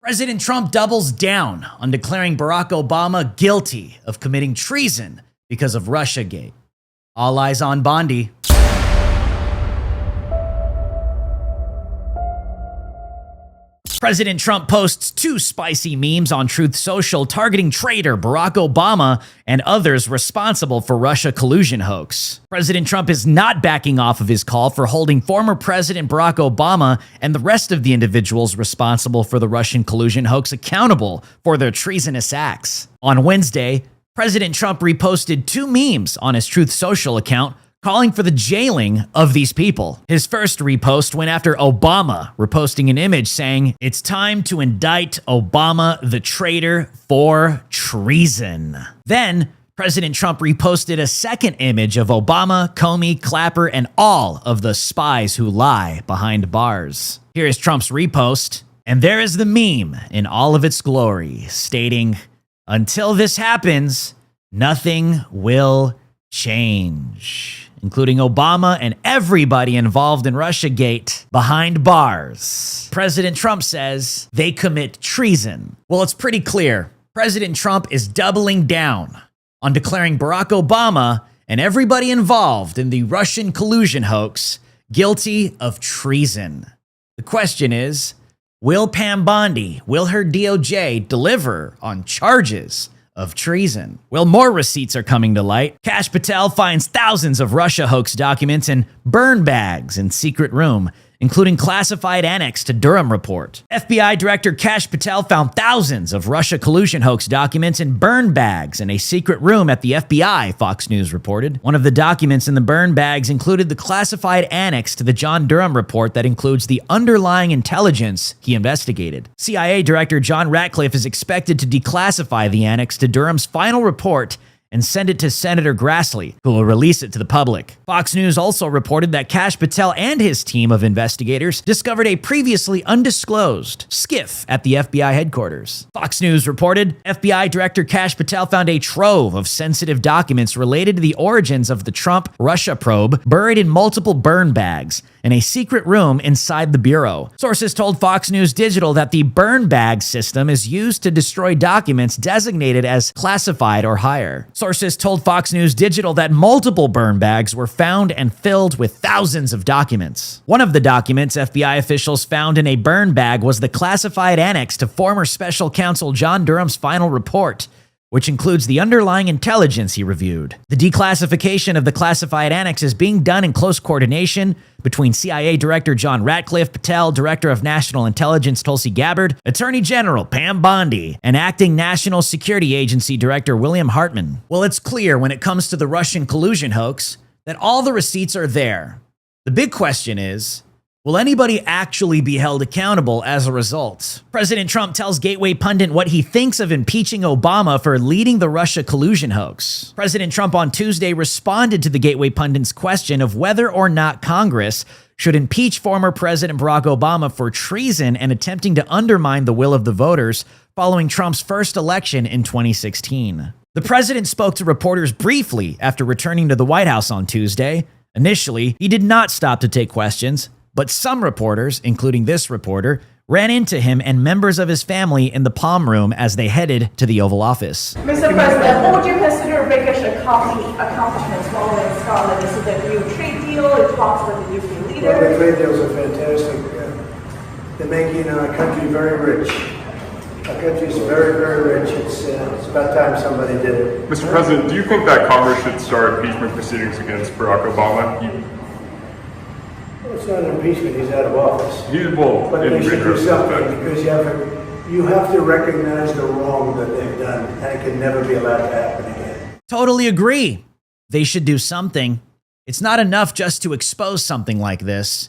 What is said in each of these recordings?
President Trump doubles down on declaring Barack Obama guilty of committing treason because of Russiagate. All eyes on Bondi. President Trump posts 2 spicy memes on Truth Social targeting traitor Barack Obama and others responsible for Russia collusion hoax. President Trump is not backing off of his call for holding former President Barack Obama and the rest of the individuals responsible for the Russian collusion hoax accountable for their treasonous acts. On Wednesday, President Trump reposted 2 memes on his Truth Social account calling for the jailing of these people. His first repost went after Obama, reposting an image saying, "It's time to indict Obama the traitor for treason." Then, President Trump reposted a second image of Obama, Comey, Clapper, and all of the spies who lie behind bars. Here is Trump's repost, and there is the meme in all of its glory, stating, "Until this happens, nothing will change," including Obama and everybody involved in Russiagate behind bars. President Trump says they commit treason. Well, it's pretty clear. President Trump is doubling down on declaring Barack Obama and everybody involved in the Russian collusion hoax guilty of treason. The question is, will Pam Bondi, will her DOJ deliver on charges of treason? Well, more receipts are coming to light. Kash Patel finds thousands of Russia hoax documents in burn bags in secret room, including classified annex to Durham report. FBI Director Kash Patel found thousands of Russia collusion hoax documents in burn bags in a secret room at the FBI, Fox News reported. One of the documents in the burn bags included the classified annex to the John Durham report that includes the underlying intelligence he investigated. CIA Director John Ratcliffe is expected to declassify the annex to Durham's final report and send it to Senator Grassley, who will release it to the public. Fox News also reported that Kash Patel and his team of investigators discovered a previously undisclosed SCIF at the FBI headquarters. Fox News reported FBI Director Kash Patel found a trove of sensitive documents related to the origins of the Trump-Russia probe buried in multiple burn bags in a secret room inside the bureau. Sources told Fox News Digital that the burn bag system is used to destroy documents designated as classified or higher. Sources told Fox News Digital that multiple burn bags were found and filled with thousands of documents. One of the documents FBI officials found in a burn bag was the classified annex to former special counsel John Durham's final report, which includes the underlying intelligence he reviewed. The declassification of the classified annex is being done in close coordination between CIA Director John Ratcliffe, Patel, Director of National Intelligence Tulsi Gabbard, Attorney General Pam Bondi, and Acting National Security Agency Director William Hartman. Well, it's clear when it comes to the Russian collusion hoax that all the receipts are there. The big question is, will anybody actually be held accountable as a result? President Trump tells Gateway Pundit what he thinks of impeaching Obama for leading the Russia collusion hoax. President Trump on Tuesday responded to the Gateway Pundit's question of whether or not Congress should impeach former President Barack Obama for treason and attempting to undermine the will of the voters following Trump's first election in 2016. The president spoke to reporters briefly after returning to the White House on Tuesday. Initially, he did not stop to take questions, but some reporters, including this reporter, ran into him and members of his family in the Palm Room as they headed to the Oval Office. Mr. President, what would you consider biggest accomplishments following Scarlet? Is it the new trade deal? It talks with the nuclear leader? Well, the trade deals are fantastic. They're making our country very rich. Our country is very, very rich. It's about time somebody did it. Mr. President, do you think that Congress should start impeachment proceedings against Barack Obama? It's not an impeachment, he's out of office. But they should do something because you have to recognize the wrong that they've done, and it can never be allowed to happen again. Totally agree. They should do something. It's not enough just to expose something like this.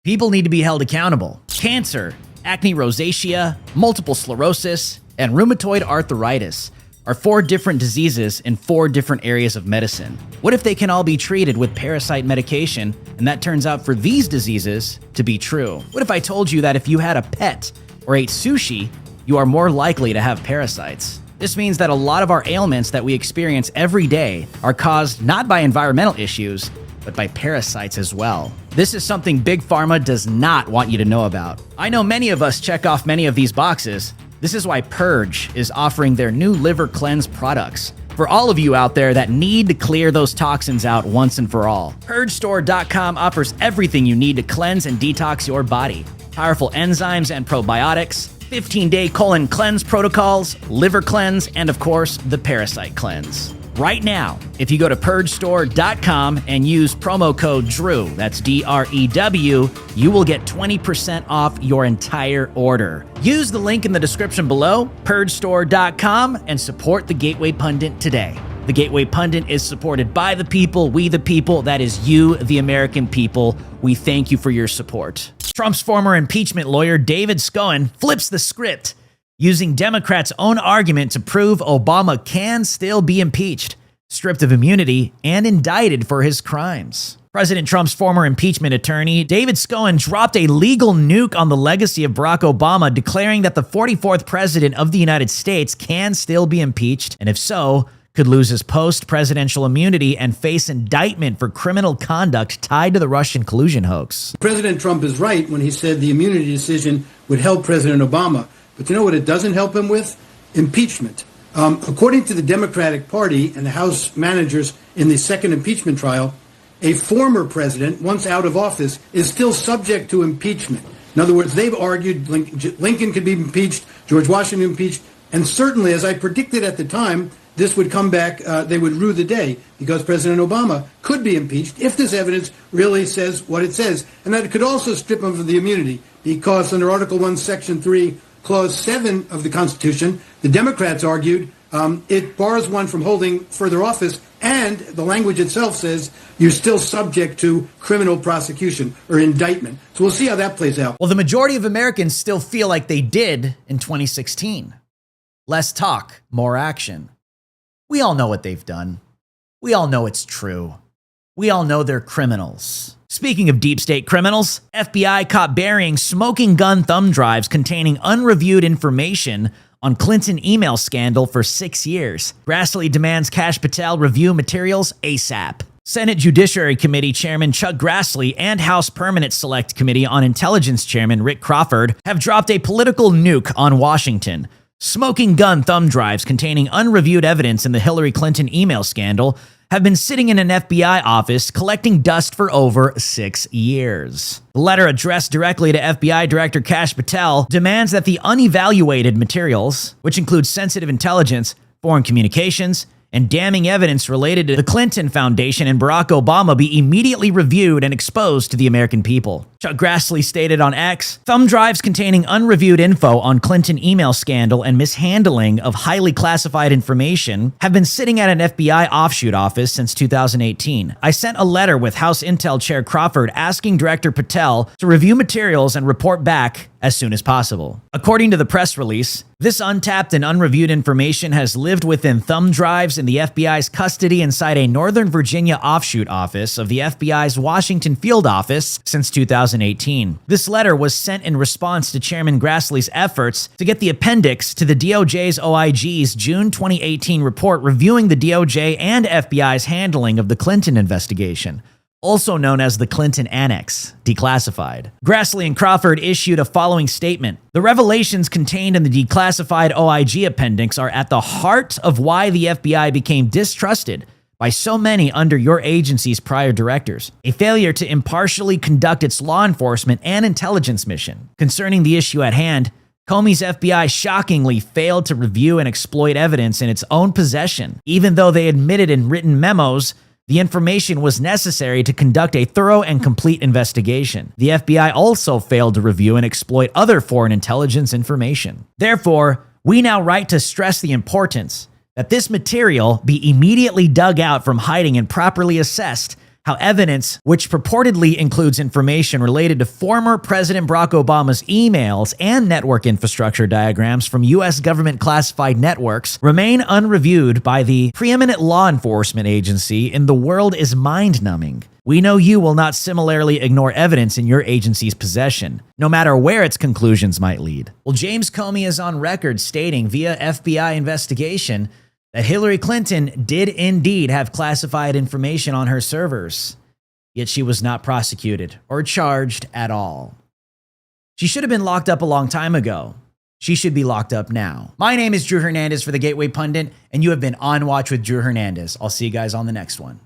People need to be held accountable. Cancer, acne rosacea, multiple sclerosis, and rheumatoid arthritis are 4 different diseases in 4 different areas of medicine. What if they can all be treated with parasite medication, and that turns out for these diseases to be true? What if I told you that if you had a pet or ate sushi, you are more likely to have parasites? This means that a lot of our ailments that we experience every day are caused not by environmental issues, but by parasites as well. This is something Big Pharma does not want you to know about. I know many of us check off many of these boxes. This is why Purge is offering their new liver cleanse products for all of you out there that need to clear those toxins out once and for all. PurgeStore.com offers everything you need to cleanse and detox your body. Powerful enzymes and probiotics, 15-day colon cleanse protocols, liver cleanse, and of course, the parasite cleanse. Right now, if you go to PurgeStore.com and use promo code DREW, that's D-R-E-W, you will get 20% off your entire order. Use the link in the description below, PurgeStore.com, and support the Gateway Pundit today. The Gateway Pundit is supported by the people, we the people, that is you, the American people. We thank you for your support. Trump's former impeachment lawyer, David Scone, flips the script, using Democrats' own argument to prove Obama can still be impeached, stripped of immunity, and indicted for his crimes. President Trump's former impeachment attorney, David Scone, dropped a legal nuke on the legacy of Barack Obama, declaring that the 44th president of the United States can still be impeached, and if so, could lose his post-presidential immunity and face indictment for criminal conduct tied to the Russian collusion hoax. President Trump is right when he said the immunity decision would help President Obama. But you know what it doesn't help him with? Impeachment. According to the Democratic Party and the House managers in the second impeachment trial, a former president, once out of office, is still subject to impeachment. In other words, they've argued Lincoln could be impeached, George Washington impeached, and certainly, as I predicted at the time, this would come back, they would rue the day, because President Obama could be impeached if this evidence really says what it says. And that it could also strip him of the immunity, because under Article 1, Section 3, Clause 7 of the Constitution, the Democrats argued it bars one from holding further office, and the language itself says you're still subject to criminal prosecution or indictment. So we'll see how that plays out. Well, the majority of Americans still feel like they did in 2016. Less talk, more action. We all know what they've done. We all know it's true. We all know they're criminals. Speaking of deep state criminals, FBI caught burying smoking gun thumb drives containing unreviewed information on Clinton email scandal for 6 years. Grassley demands Kash Patel review materials ASAP. Senate Judiciary Committee Chairman Chuck Grassley and House Permanent Select Committee on Intelligence Chairman Rick Crawford have dropped a political nuke on Washington. Smoking gun thumb drives containing unreviewed evidence in the Hillary Clinton email scandal have been sitting in an FBI office collecting dust for over 6 years. The letter addressed directly to FBI Director Kash Patel demands that the unevaluated materials, which include sensitive intelligence, foreign communications, and damning evidence related to the Clinton Foundation and Barack Obama, be immediately reviewed and exposed to the American people. Chuck Grassley stated on X, thumb drives containing unreviewed info on Clinton email scandal and mishandling of highly classified information have been sitting at an FBI offshoot office since 2018. I sent a letter with House Intel Chair Crawford asking Director Patel to review materials and report back as soon as possible. According to the press release, this untapped and unreviewed information has lived within thumb drives in the FBI's custody inside a Northern Virginia offshoot office of the FBI's Washington field office since 2018. This letter was sent in response to Chairman Grassley's efforts to get the appendix to the DOJ's OIG's June 2018 report reviewing the DOJ and FBI's handling of the Clinton investigation, also known as the Clinton Annex, declassified. Grassley and Crawford issued a following statement. The revelations contained in the declassified OIG appendix are at the heart of why the FBI became distrusted by so many under your agency's prior directors. A failure to impartially conduct its law enforcement and intelligence mission. Concerning the issue at hand, Comey's FBI shockingly failed to review and exploit evidence in its own possession, even though they admitted in written memos the information was necessary to conduct a thorough and complete investigation. The FBI also failed to review and exploit other foreign intelligence information. Therefore, we now write to stress the importance that this material be immediately dug out from hiding and properly assessed, how evidence, which purportedly includes information related to former President Barack Obama's emails and network infrastructure diagrams from U.S. government classified networks, remain unreviewed by the preeminent law enforcement agency in the world is mind-numbing. We know you will not similarly ignore evidence in your agency's possession, no matter where its conclusions might lead. Well, James Comey is on record stating via FBI investigation that Hillary Clinton did indeed have classified information on her servers. yet she was not prosecuted or charged at all. She should have been locked up a long time ago. She should be locked up now. My name is Drew Hernandez for the Gateway Pundit, and you have been on Watch with Drew Hernandez. I'll see you guys on the next one.